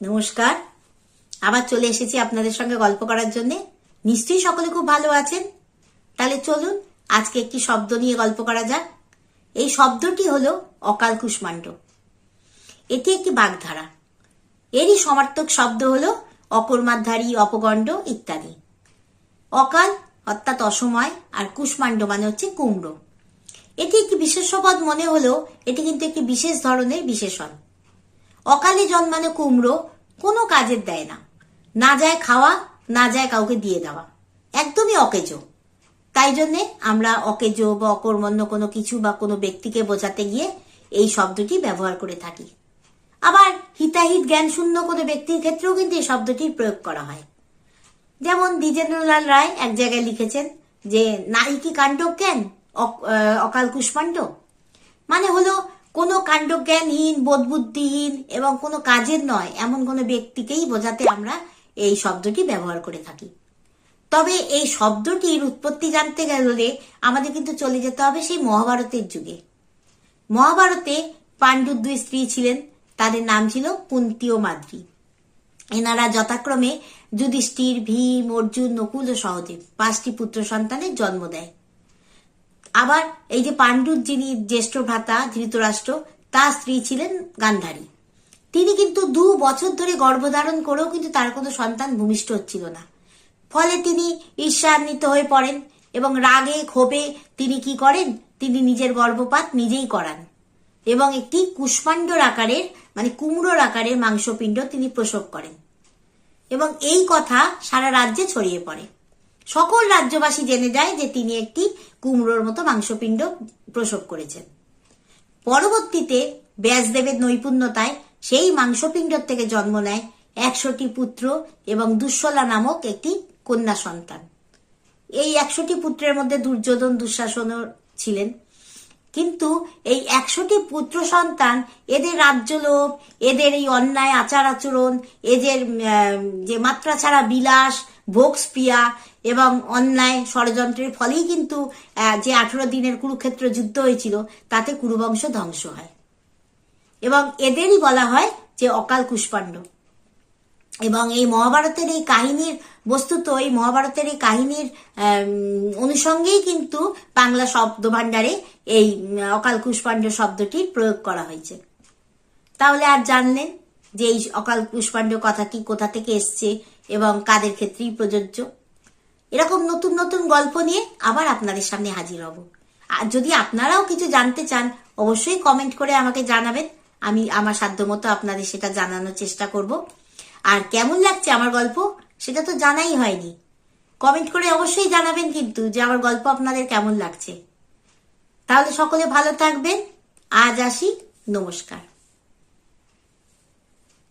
নমস্কার। আবার চলে এসেছি আপনাদের সঙ্গে গল্প করার জন্য। নিশ্চয়ই সকলে খুব ভালো আছেন। তাহলে চলুন আজকে একটি শব্দ নিয়ে গল্প করা যাক। এই শব্দটি হলো অকাল কুষ্মাণ্ড। এটি একটি বাগধারা। এরই সমার্থক শব্দ হলো অকর্মাধারী, অপগণ্ড ইত্যাদি। অকাল অর্থাৎ অসময়, আর কুষ্মাণ্ড মানে হচ্ছে কুমড়ো। এটি একটি বিশেষ্যপদ মনে হলেও এটি কিন্তু একটি বিশেষ ধরনের বিশেষণ। অকালে জন্মানো কুমড়ো কোনো কাজের দেয় না, না যায় খাওয়া, না যায় কাউকে দিয়ে দেওয়া, একদমই অকেজো। তাই জন্যে আমরা অকেজো বা অকর্মণ্য কোনো কিছু বা কোনো ব্যক্তিকে বোঝাতে গিয়ে এই শব্দটি ব্যবহার করে থাকি। আবার হিতাহিত জ্ঞান শূন্য কোনো ব্যক্তির ক্ষেত্রেও কিন্তু এই শব্দটির প্রয়োগ করা হয়। যেমন দ্বিজেন্দ্রলাল রায় এক জায়গায় লিখেছেন যে নারী কি কাণ্ডজ্ঞান অকাল কুষ্মাণ্ড, মানে হলো কোনো কাণ্ডজ্ঞানহীন, বোধবুদ্ধিহীন এবং কোনো কাজের নয় এমন কোনো ব্যক্তিকেই বোঝাতে আমরা এই শব্দটি ব্যবহার করে থাকি। তবে এই শব্দটির উৎপত্তি জানতে গেলে আমাদের কিন্তু চলে যেতে হবে সেই মহাভারতের যুগে। মহাভারতে পাণ্ডুর দুই স্ত্রী ছিলেন, তাদের নাম ছিল কুন্তী ও মাদ্রী। এনারা যথাক্রমে যুধিষ্ঠির, ভীম, অর্জুন, নকুল ও সহদেব 5টি পুত্র সন্তানের জন্ম দেয়। আবার এই যে পাণ্ডুর যিনি জ্যেষ্ঠ ভ্রাতা ধৃতরাষ্ট্র, তার স্ত্রী ছিলেন গান্ধারী। তিনি কিন্তু 2 বছর ধরে গর্ভধারণ করেও কিন্তু তার কোনো সন্তান ভূমিষ্ঠ হচ্ছিল না। ফলে তিনি ঈর্ষান্বিত হয়ে পড়েন এবং রাগে ক্ষোভে তিনি কি করেন, তিনি নিজের গর্ভপাত নিজেই করান এবং একটি কুষ্মাণ্ডর আকারের মানে কুমড়োর আকারের মাংসপিণ্ড তিনি প্রসব করেন এবং এই কথা সারা রাজ্যে ছড়িয়ে পড়ে। সকল রাজ্যবাসী জেনে যায় যে তিনি একটি কুমড়োর মতো মাংসপিণ্ড প্রসব করেছেন। পরবর্তীতে ব্যাসদেবের নৈপুণ্যতায় সেই মাংসপিণ্ড থেকে জন্ম নেয় 100টি পুত্র এবং দুঃশলা নামক একটি কন্যা সন্তান। এই 100টি পুত্রের মধ্যে দুর্যোধন, দুঃশাসনও ছিলেন। কিন্তু এই 100টি পুত্র সন্তান এদের রাজ্যলোভ, এদের এই অন্যায় আচার আচরণ, এদের যে মাত্রা ছাড়া বিলাস, ভোগস্প্রিয়া এবং অন্যায় ষড়যন্ত্রের ফলেই কিন্তু যে 18 দিনের কুরুক্ষেত্র যুদ্ধ হয়েছিল তাতে কুরুবংশ ধ্বংস হয় এবং এদেরই বলা হয় যে অকাল কুষ্মাণ্ড। এবং এই মহাভারতের এই কাহিনীর বস্তুত এই মহাভারতের এই কাহিনীর অনুষঙ্গেই কিন্তু বাংলা শব্দ ভাণ্ডারে এই অকাল কুষ্মাণ্ড শব্দটির প্রয়োগ করা হয়েছে। তাহলে আর জানলেন যে এই অকাল কুষ্মাণ্ড কথাটি কোথা থেকে এসছে এবং কাদের ক্ষেত্রেই প্রযোজ্য। এরকম নতুন নতুন গল্প নিয়ে আবার আপনাদের সামনে হাজির হব। আর যদি আপনারাও কিছু জানতে চান অবশ্যই কমেন্ট করে আমাকে জানাবেন, আমি আমার সাধ্যমতো আপনাদের সেটা জানানোর চেষ্টা করব। আর কেমন লাগছে আমার গল্প সেটা তো জানাই হয়নি, কমেন্ট করে অবশ্যই জানাবেন কিন্তু যে আমার গল্প আপনাদের কেমন লাগছে। তাহলে সকলে ভালো থাকবেন। আজ আসি, নমস্কার।